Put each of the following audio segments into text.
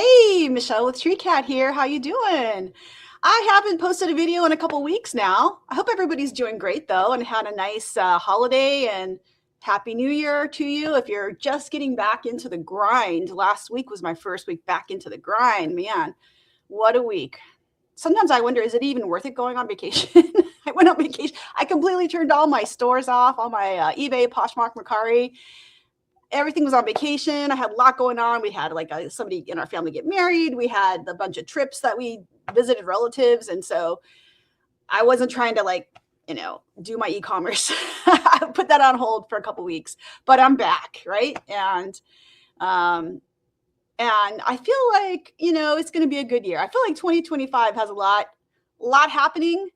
Hey, Michelle with Treecat here. How you doing? I haven't posted a video in a couple weeks now. I hope everybody's doing great though and had a nice holiday and happy new year to you. If you're just getting back into the grind, last week was my first week back into the grind. Man, what a week. Sometimes I wonder, is it even worth it going on vacation? I went on vacation. I completely turned all my stores off, all my eBay, Poshmark, Mercari. Everything was on vacation. I had a lot going on. We had like somebody in our family get married. We had a bunch of trips that we visited relatives. And so I wasn't trying to do my e-commerce. I put that on hold for a couple weeks, but I'm back. Right. And I feel like, it's going to be a good year. I feel like 2025 has a lot happening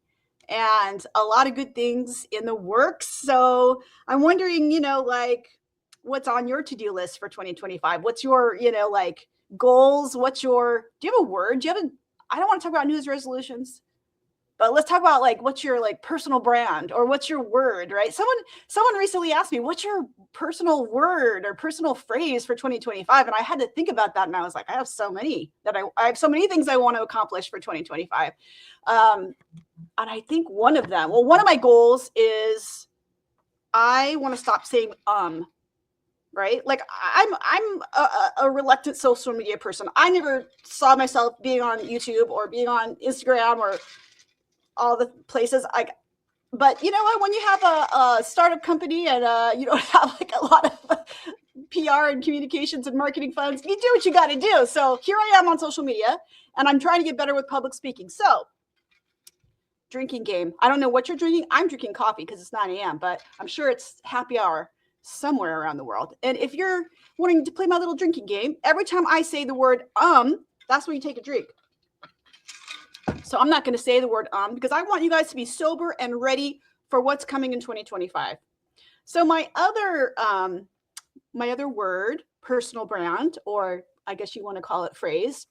and a lot of good things in the works. So I'm wondering, what's on your to-do list for 2025? What's your, goals? Do you have a word? I don't want to talk about New Year's resolutions, but let's talk about what's your personal brand or what's your word, right? Someone recently asked me, what's your personal word or personal phrase for 2025? And I had to think about that. And I was like, I have so many things I want to accomplish for 2025. And I think one of my goals is I want to stop saying, right? Like I'm a reluctant social media person. I never saw myself being on YouTube or being on Instagram or all the places. But you know what? When you have a startup company and you don't have a lot of PR and communications and marketing funds, you do what you got to do. So here I am on social media, and I'm trying to get better with public speaking. So drinking game. I don't know what you're drinking. I'm drinking coffee because it's 9 a.m., but I'm sure it's happy hour somewhere around the world. And if you're wanting to play my little drinking game, every time I say the word that's when you take a drink. So I'm not going to say the word because I want you guys to be sober and ready for what's coming in 2025. So my other word, personal brand, or I guess you want to call it phrase,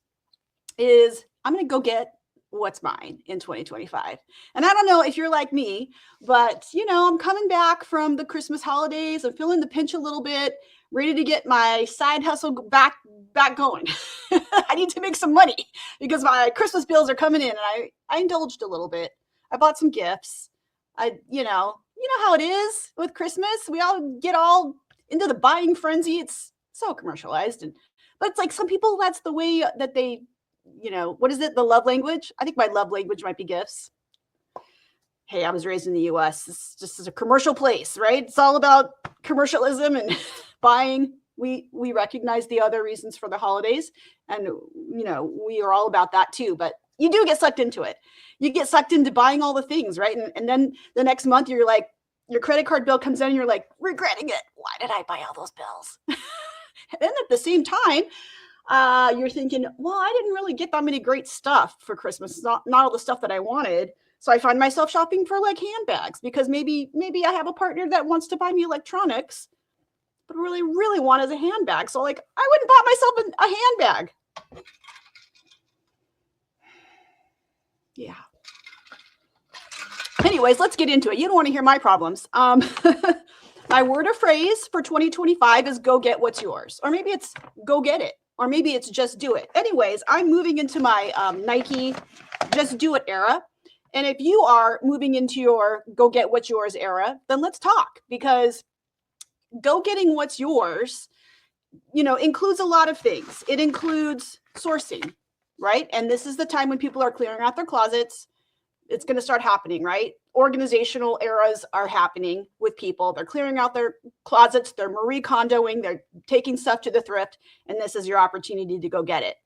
is I'm going to go get what's mine in 2025. And I don't know if you're like me, but I'm coming back from the Christmas holidays. I'm feeling the pinch a little bit, ready to get my side hustle back going. I need to make some money because my Christmas bills are coming in, and I indulged a little bit. I bought some gifts. You know how it is with Christmas. We all get all into the buying frenzy. It's so commercialized, but it's like some people, that's the way that they, what is it? The love language? I think my love language might be gifts. Hey, I was raised in the US. This just is a commercial place, right? It's all about commercialism and buying. We recognize the other reasons for the holidays, and we are all about that too, but you do get sucked into it. You get sucked into buying all the things, right? And then the next month you're like, your credit card bill comes in and you're like regretting it. Why did I buy all those bills? And then at the same time, you're thinking, well, I didn't really get that many great stuff for Christmas. Not all the stuff that I wanted. So I find myself shopping for handbags because maybe I have a partner that wants to buy me electronics, but really, really want is a handbag. So I went and bought myself a handbag. Yeah. Anyways, let's get into it. You don't want to hear my problems. My word or phrase for 2025 is go get what's yours. Or maybe it's go get it. Or maybe it's just do it. Anyways, I'm moving into my Nike just do it era. And if you are moving into your go get what's yours era, then let's talk, because go getting what's yours, includes a lot of things. It includes sourcing, right? And this is the time when people are clearing out their closets. It's going to start happening, right? Organizational eras are happening with people. They're clearing out their closets. They're Marie Kondoing. They're taking stuff to the thrift. And this is your opportunity to go get it,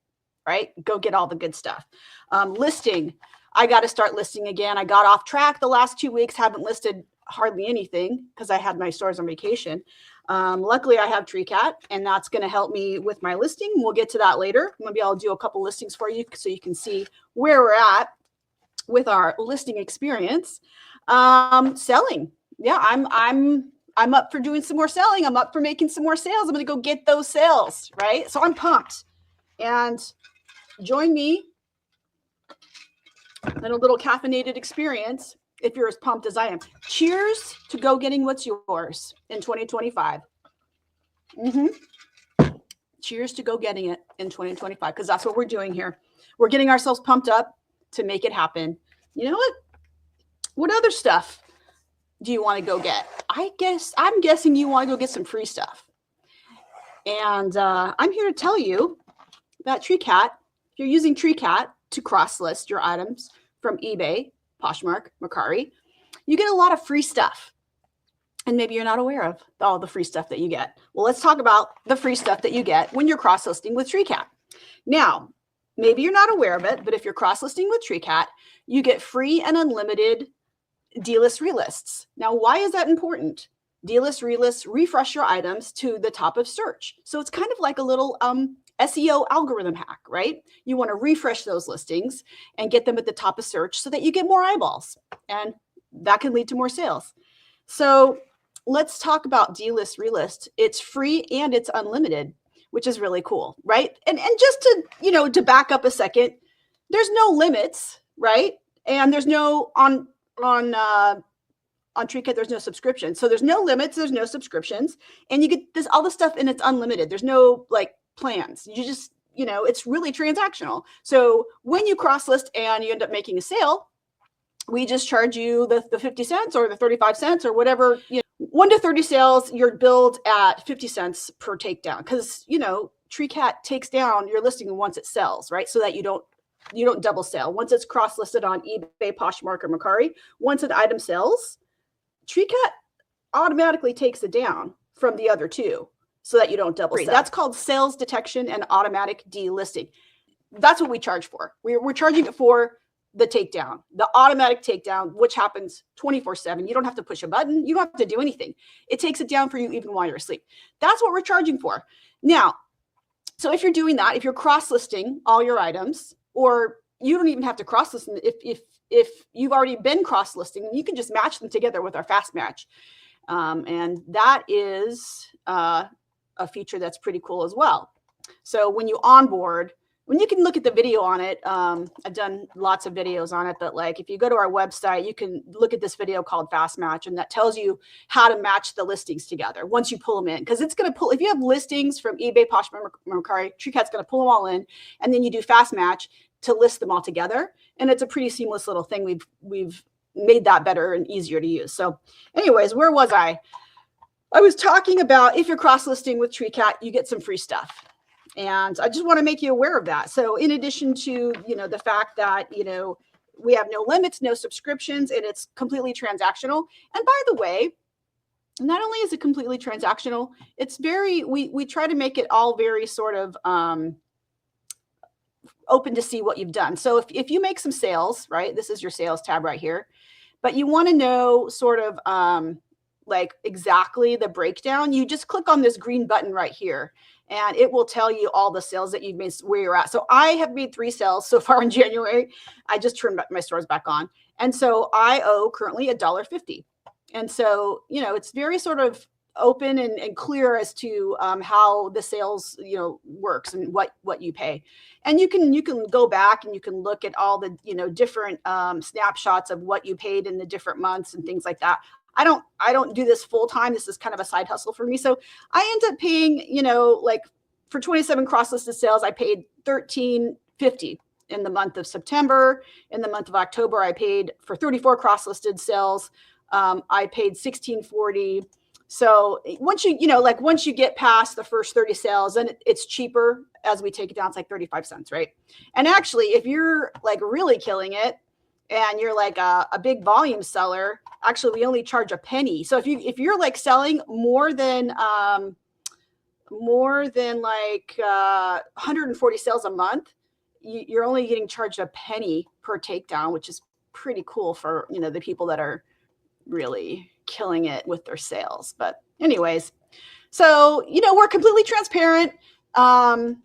right? Go get all the good stuff. Listing. I got to start listing again. I got off track the last 2 weeks. Haven't listed hardly anything because I had my stores on vacation. Luckily, I have Treecat, and that's going to help me with my listing. We'll get to that later. Maybe I'll do a couple listings for you so you can see where we're at with our listing experience. Selling. Yeah, I'm up for doing some more selling. I'm up for making some more sales. I'm going to go get those sales, right? So I'm pumped. And join me in a little caffeinated experience if you're as pumped as I am. Cheers to go getting what's yours in 2025. cheers to go getting it in 2025, because that's what we're doing here. We're getting ourselves pumped up to make it happen. You know what? What other stuff do you want to go get? I'm guessing you want to go get some free stuff. And I'm here to tell you that Treecat, if you're using Treecat to cross-list your items from eBay, Poshmark, Mercari, you get a lot of free stuff. And maybe you're not aware of all the free stuff that you get. Well, let's talk about the free stuff that you get when you're cross-listing with Treecat. Now, maybe you're not aware of it, but if you're cross-listing with Treecat, you get free and unlimited delist relists. Now, why is that important? Delist relists refresh your items to the top of search. So it's kind of like a little SEO algorithm hack, right? You want to refresh those listings and get them at the top of search so that you get more eyeballs, and that can lead to more sales. So let's talk about delist relist. It's free and it's unlimited, which is really cool, right? And just to, to back up a second, there's no limits, right? And there's no on Treecat, there's no subscription. So there's no limits, there's no subscriptions, and you get all this stuff and it's unlimited. There's no like plans. You just, it's really transactional. So when you cross list and you end up making a sale, we just charge you the 50 cents or the 35 cents or whatever, 1 to 30 sales, you're billed at 50 cents per takedown, because, Treecat takes down your listing once it sells, right? So that you don't double sell. Once it's cross-listed on eBay, Poshmark, or Mercari, once an item sells, Treecat automatically takes it down from the other two so that you don't double sell. That's called sales detection and automatic delisting. That's what we charge for. We're charging it for the takedown, the automatic takedown, which happens 24/7. You don't have to push a button. You don't have to do anything. It takes it down for you even while you're asleep. That's what we're charging for. Now, so if you're doing that, if you're cross-listing all your items, or you don't even have to cross-list them, if you've already been cross-listing, you can just match them together with our fast match. And that is a feature that's pretty cool as well. So when you onboard, when you can look at the video on it, I've done lots of videos on it, but like if you go to our website, you can look at this video called Fast Match, and that tells you how to match the listings together once you pull them in. Because it's going to pull, if you have listings from eBay, Poshmark, Mercari, Treecat's going to pull them all in, and then you do Fast Match to list them all together. And it's a pretty seamless little thing. We've made that better and easier to use. So anyways, where was I? I was talking about if you're cross-listing with Treecat, you get some free stuff. And I just want to make you aware of that. So in addition to, the fact that, we have no limits, no subscriptions, and it's completely transactional. And by the way, not only is it completely transactional, it's we try to make it all very sort of open to see what you've done. So if you make some sales, right, this is your sales tab right here, but you want to know sort of like exactly the breakdown, you just click on this green button right here, and it will tell you all the sales that you've made, where you're at. So I have made 3 sales so far in January. I just turned my stores back on. And so I owe currently $1.50. And so, it's very sort of open and clear as to how the sales, works and what you pay. And you can go back and you can look at all the, different snapshots of what you paid in the different months and things like that. I don't do this full time. This is kind of a side hustle for me. So I end up paying, like for 27 cross-listed sales, I paid $13.50 in the month of September. In the month of October, I paid for 34 cross-listed sales. I paid $16.40. So once you get past the first 30 sales, then it's cheaper as we take it down. It's like 35 cents, right? And actually, if you're like really killing it and you're like a big volume seller, actually we only charge a penny. So if you're like selling more than like 140 sales a month, you're only getting charged a penny per takedown, which is pretty cool for the people that are really killing it with their sales. But anyways, so we're completely transparent, no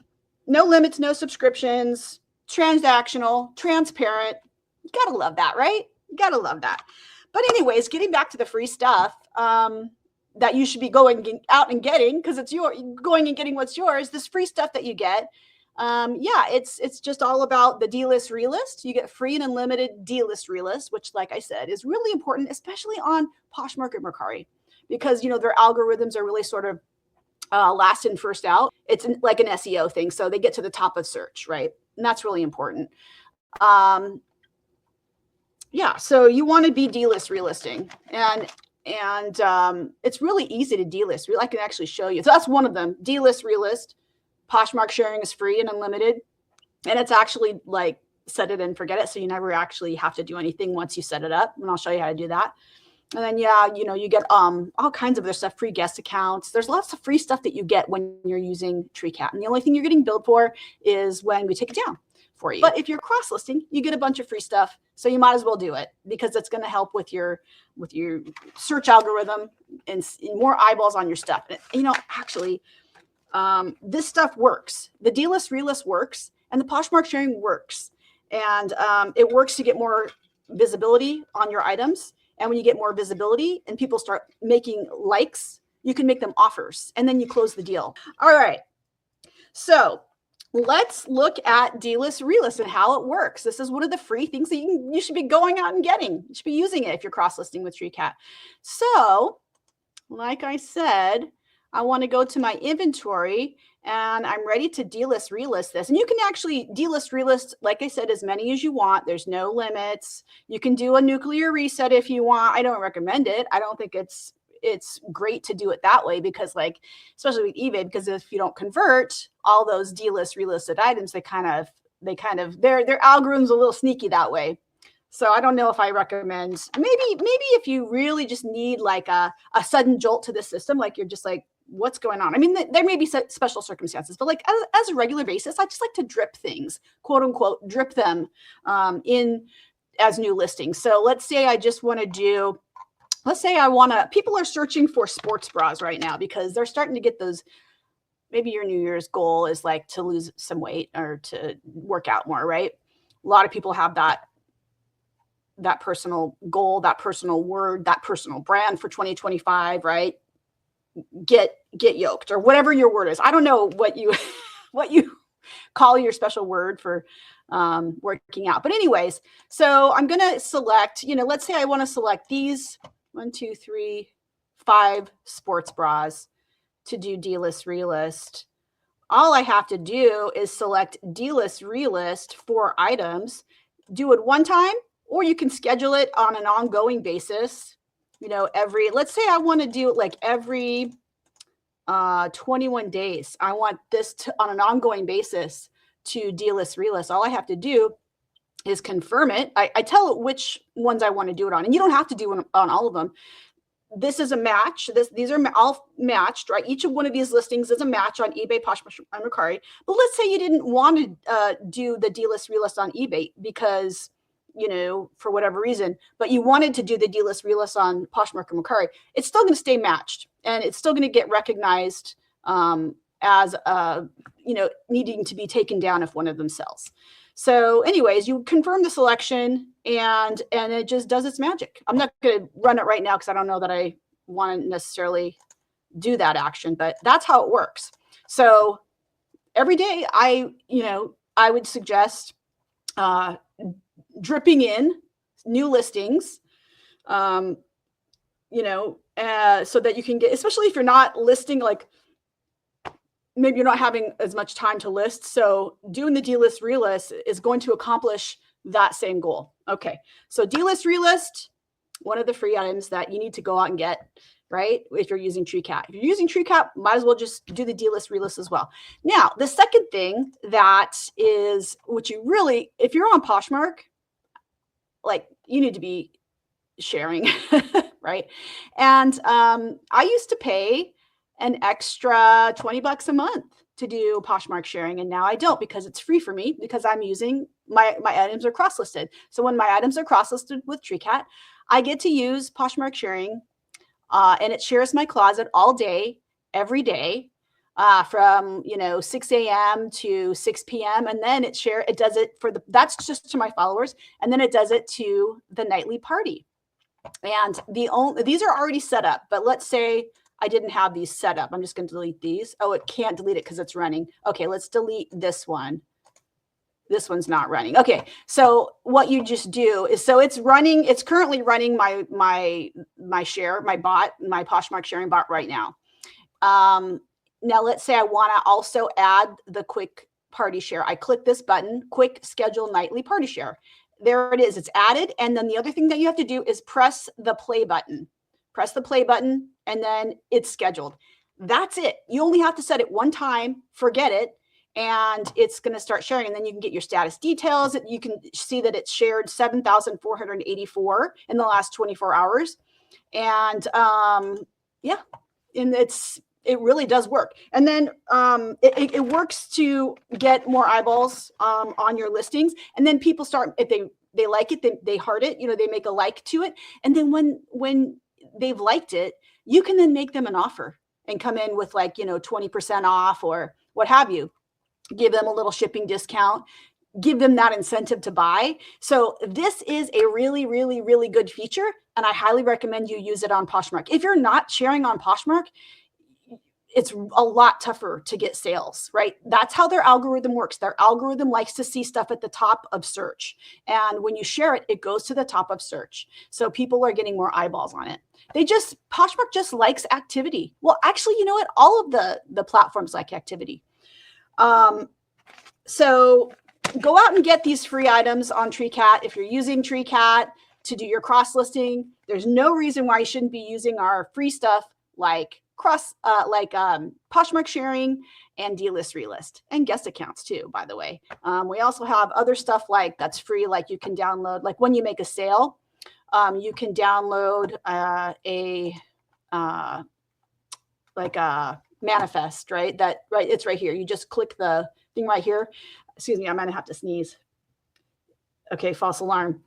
limits, no subscriptions, transactional, transparent. You gotta love that, right? You gotta love that. But anyways, getting back to the free stuff that you should be going out and getting, because it's going and getting what's yours. This free stuff that you get, it's just all about the delist relist. You get free and unlimited delist relist, which, like I said, is really important, especially on Poshmark and Mercari, because their algorithms are really sort of last in, first out. It's like an SEO thing. So they get to the top of search, right? And that's really important. Yeah, so you want to be delist relisting, and it's really easy to delist. I can actually show you. So that's one of them. Delist relist. Poshmark sharing is free and unlimited, and it's actually like set it and forget it. So you never actually have to do anything once you set it up, and I'll show you how to do that. And then, yeah, you get all kinds of other stuff, free guest accounts. There's lots of free stuff that you get when you're using Treecat. And the only thing you're getting billed for is when we take it down for you. But if you're cross-listing, you get a bunch of free stuff. So you might as well do it, because it's going to help with your search algorithm and more eyeballs on your stuff. And, actually, this stuff works. The delist relist works, and the Poshmark sharing works. And it works to get more visibility on your items. And when you get more visibility and people start making likes, you can make them offers, and then you close the deal. All right. So let's look at delist relist and how it works. This is one of the free things that you should be going out and getting. You should be using it if you're cross-listing with Treecat. So like I said, I want to go to my inventory, and I'm ready to delist relist this. And you can actually delist relist, like I said, as many as you want. There's no limits. You can do a nuclear reset if you want. I don't recommend it. I don't think it's great to do it that way, because especially with eBay, because if you don't convert all those delist relisted items, their algorithm's a little sneaky that way. So I don't know if I recommend, maybe if you really just need like a sudden jolt to the system, like you're just like, what's going on? I mean, there may be special circumstances, but like as a regular basis, I just like to drip things, quote unquote, drip them in as new listings. So let's say I just want to do, people are searching for sports bras right now because they're starting to get those. Maybe your New Year's goal is like to lose some weight or to work out more, right? A lot of people have that personal goal, that personal word, that personal brand for 2025, right? Get yoked, or whatever your word is. I don't know what you call your special word for working out. But anyways, so I'm going to select, let's say I want to select these 1, 2, 3, 5 sports bras to do delist relist. All I have to do is select delist relist for items, do it one time, or you can schedule it on an ongoing basis. Let's say I want to do it like every 21 days. I want this on an ongoing basis to delist relist. All I have to do is confirm it. I tell it which ones I want to do it on, and you don't have to do it on all of them. This is a match. These are all matched, right? Each of one of these listings is a match on eBay, Poshmark, and Mercari. But let's say you didn't want to do the delist relist on eBay because, for whatever reason, but you wanted to do the delist relist on Poshmark and Mercari. It's still going to stay matched, and it's still going to get recognized as needing to be taken down if one of them sells. So anyways, you confirm the selection, and it just does its magic. I'm not going to run it right now because I don't know that I want to necessarily do that action, but that's how it works. So every day I would suggest dripping in new listings, so that you can get, especially if you're not listing, like maybe you're not having as much time to list. So doing the delist relist is going to accomplish that same goal. Okay. So delist relist, one of the free items that you need to go out and get, right? If you're using Treecat. If you're using Treecat, might as well just do the delist relist as well. Now, the second thing that is, which you really, if you're on Poshmark, like you need to be sharing, right? And I used to pay an extra $20 a month to do Poshmark sharing, and now I don't, because it's free for me, because I'm using my items are cross-listed. So when my items are cross-listed with Treecat, I get to use Poshmark sharing, and it shares my closet all day, every day, from 6 a.m. to 6 p.m. and then it does it that's just to my followers, and then it does it to the nightly party. And these are already set up, but let's say I didn't have these set up. I'm just going to delete these. Oh, it can't delete it because it's running. Okay, let's delete this one. This one's not running. Okay, so what you just do is, so it's running. It's currently running my bot, my Poshmark sharing bot right now. now let's say I want to also add the quick party share. I click this button, quick schedule nightly party share. There it is. It's added. And then the other thing that you have to do is press the play button. Press the play button, and then it's scheduled. That's it. You only have to set it one time, forget it, and it's going to start sharing. And then you can get your status details. You can see that it's shared 7,484 in the last 24 hours. And yeah, and it really does work. And then it works to get more eyeballs on your listings. And then people start, if they like it, they heart it, they make a like to it. And then when they've liked it, you can then make them an offer and come in with 20% off or what have you. Give them a little shipping discount, give them that incentive to buy. So this is a really, really, really good feature. And I highly recommend you use it on Poshmark. If you're not sharing on Poshmark, it's a lot tougher to get sales, right? That's how their algorithm works. Their algorithm likes to see stuff at the top of search. And when you share it, it goes to the top of search. So people are getting more eyeballs on it. Poshmark just likes activity. Well, actually, you know what? All of the platforms like activity. So go out and get these free items on Treecat. If you're using Treecat to do your cross listing, there's no reason why you shouldn't be using our free stuff like Poshmark sharing and Delist, Relist, and guest accounts too, by the way. We also have other stuff that's free, like you can download, like when you make a sale, you can download a manifest, right? It's right here. You just click the thing right here. Excuse me, I might have to sneeze. Okay, false alarm.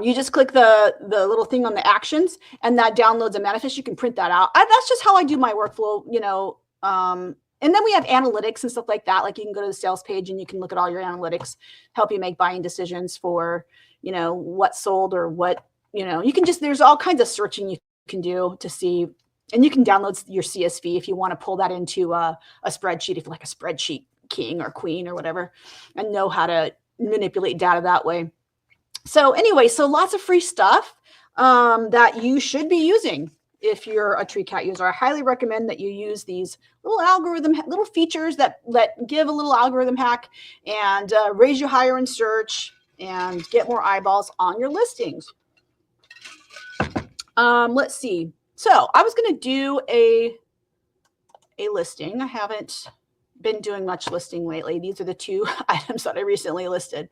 You just click the little thing on the actions, and that downloads a manifest. You can print that out. That's just how I do my workflow, and then we have analytics and stuff like that. Like you can go to the sales page and you can look at all your analytics, help you make buying decisions for, what sold or what, you can there's all kinds of searching you can do to see, and you can download your CSV if you want to pull that into a spreadsheet, if you're like a spreadsheet king or queen or whatever, and know how to manipulate data that way. So anyway, lots of free stuff that you should be using if you're a Treecat user. I highly recommend that you use these little features that give a little algorithm hack and raise you higher in search and get more eyeballs on your listings. Let's see. So I was going to do a listing. I haven't been doing much listing lately. These are the two items that I recently listed.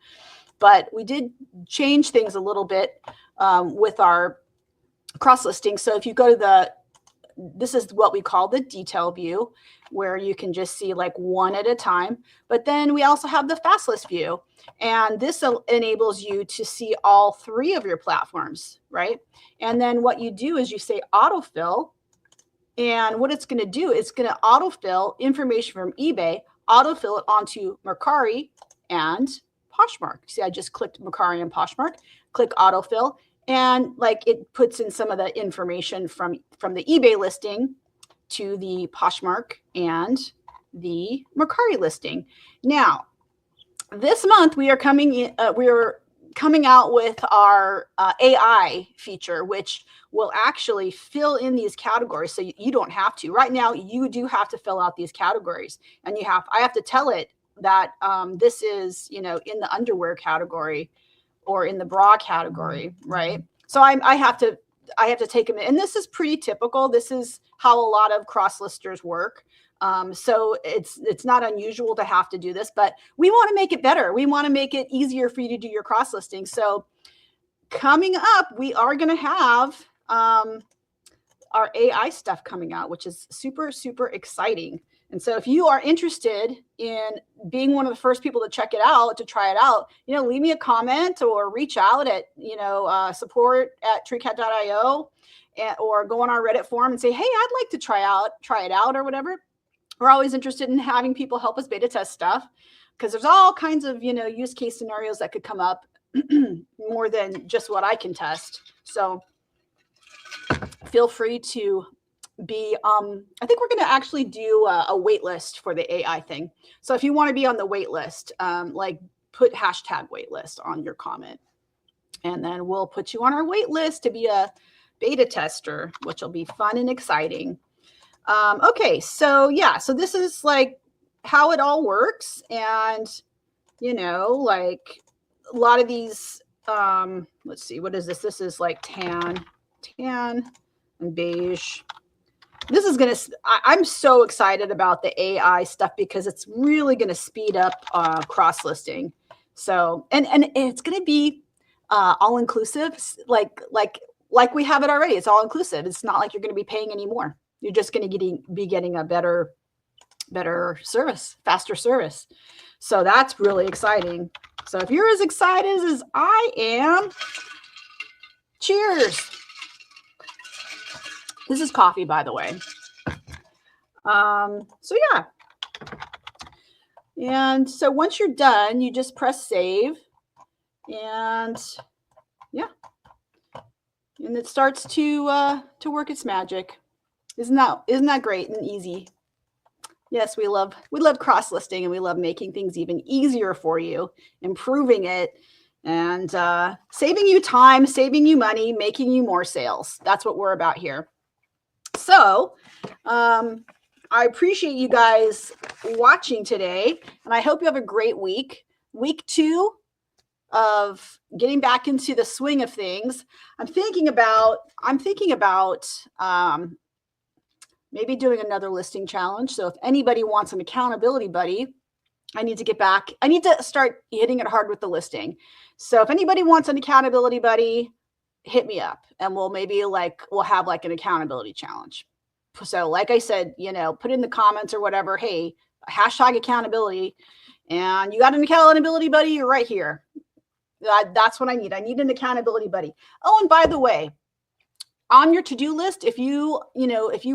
But we did change things a little bit with our cross listing. So if you go to this is what we call the detail view, where you can just see one at a time. But then we also have the fast list view. And this enables you to see all three of your platforms, right? And then what you do is you say autofill. And what it's going to do, it's going to autofill information from eBay, autofill it onto Mercari and Poshmark. See, I just clicked Mercari and Poshmark, click autofill, and it puts in some of the information from the eBay listing to the Poshmark and the Mercari listing. Now, this month we are coming out with our AI feature, which will actually fill in these categories. So you don't have to. Right now, you do have to fill out these categories, and I have to tell it that this is, in the underwear category or in the bra category, right? So I have to take them in. And this is pretty typical. This is how a lot of cross listers work. So it's not unusual to have to do this, but we want to make it better. We want to make it easier for you to do your cross listing. So coming up, we are going to have our AI stuff coming out, which is super, super exciting. And so if you are interested in being one of the first people to check it out, to try it out, leave me a comment or reach out at, support@treecat.io, or go on our Reddit forum and say, hey, I'd like to try it out or whatever. We're always interested in having people help us beta test stuff, because there's all kinds of, use case scenarios that could come up more than just what I can test. So feel free to be, I think we're going to actually do a wait list for the AI thing. So if you want to be on the wait list, put hashtag wait list on your comment, and then we'll put you on our wait list to be a beta tester, which will be fun and exciting. Okay, so yeah, so this is like how it all works. And, like a lot of these, let's see, what is this? This is like tan and beige. This is going to, I'm so excited about the AI stuff because it's really going to speed up cross listing. So, and it's going to be all inclusive, like we have it already. It's all inclusive. It's not like you're going to be paying any more. You're just going to be getting a better service, faster service. So that's really exciting. So if you're as excited as I am, cheers. This is coffee, by the way. So yeah. And so once you're done, you just press save, and yeah. And it starts to work its magic. Isn't that great and easy? Yes, we love cross listing, and we love making things even easier for you, improving it, and saving you time, saving you money, making you more sales. That's what we're about here. So I appreciate you guys watching today, and I hope you have a great week. Week 2 of getting back into the swing of things. I'm thinking about maybe doing another listing challenge. So if anybody wants an accountability buddy, I need to start hitting it hard with the listing. So if anybody wants an accountability buddy, hit me up, and we'll have like an accountability challenge. So like I said, put in the comments or whatever, hey, hashtag accountability, and you got an accountability buddy, you're right here. That's what I need. I need an accountability buddy. Oh, and by the way, on your to-do list, if you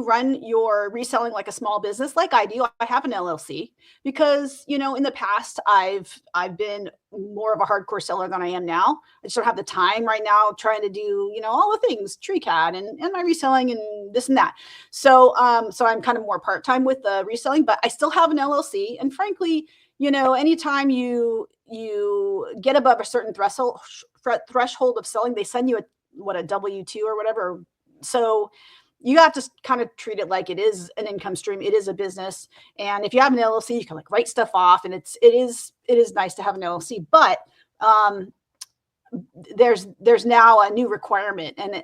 run your reselling like a small business, like I do, I have an LLC because, in the past, I've been more of a hardcore seller than I am now. I just don't have the time right now trying to do, all the things, Treecat and my reselling and this and that. So, so I'm kind of more part-time with the reselling, but I still have an LLC. And frankly, anytime you get above a certain threshold of selling, they send you a W-2 or whatever. So you have to kind of treat it like it is an income stream. It is a business. And if you have an LLC, you can like write stuff off, and it is nice to have an LLC, but there's now a new requirement and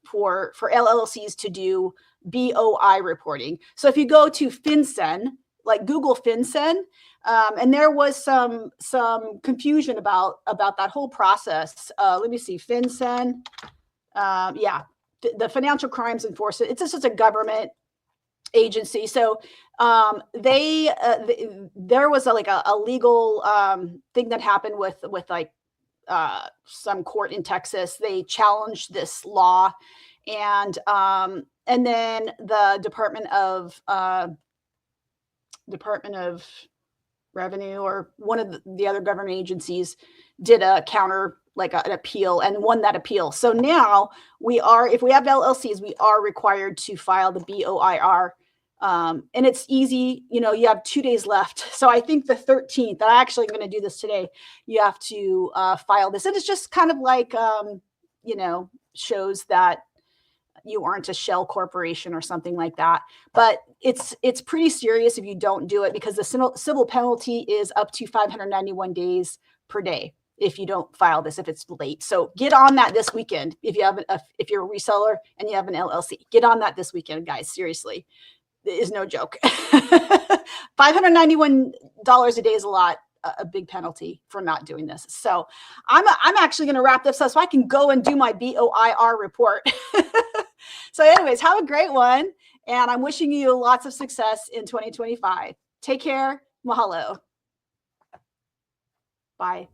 for LLCs to do BOI reporting. So if you go to FinCEN, like Google FinCEN, and there was some confusion about that whole process. Let me see, FinCEN. Yeah, the Financial Crimes Enforcement. It's just a government agency. So there was a legal thing that happened with like some court in Texas. They challenged this law, and then the Department of Revenue, or one of the other government agencies, did a counter, like an appeal, and won that appeal. So now if we have LLCs, we are required to file the BOIR. And it's easy, you have 2 days left. So I think the 13th, I actually am going to do this today. You have to file this. And it's just kind of like, shows that you aren't a shell corporation or something like that. But it's pretty serious if you don't do it, because the civil penalty is up to 591 days per day if you don't file this, if it's late. So get on that this weekend. If if you're a reseller and you have an LLC, get on that this weekend, guys. Seriously, it is no joke. $591 a day is a big penalty for not doing this. So I'm actually going to wrap this up so I can go and do my BOIR report. So anyways, have a great one. And I'm wishing you lots of success in 2025. Take care. Mahalo. Bye.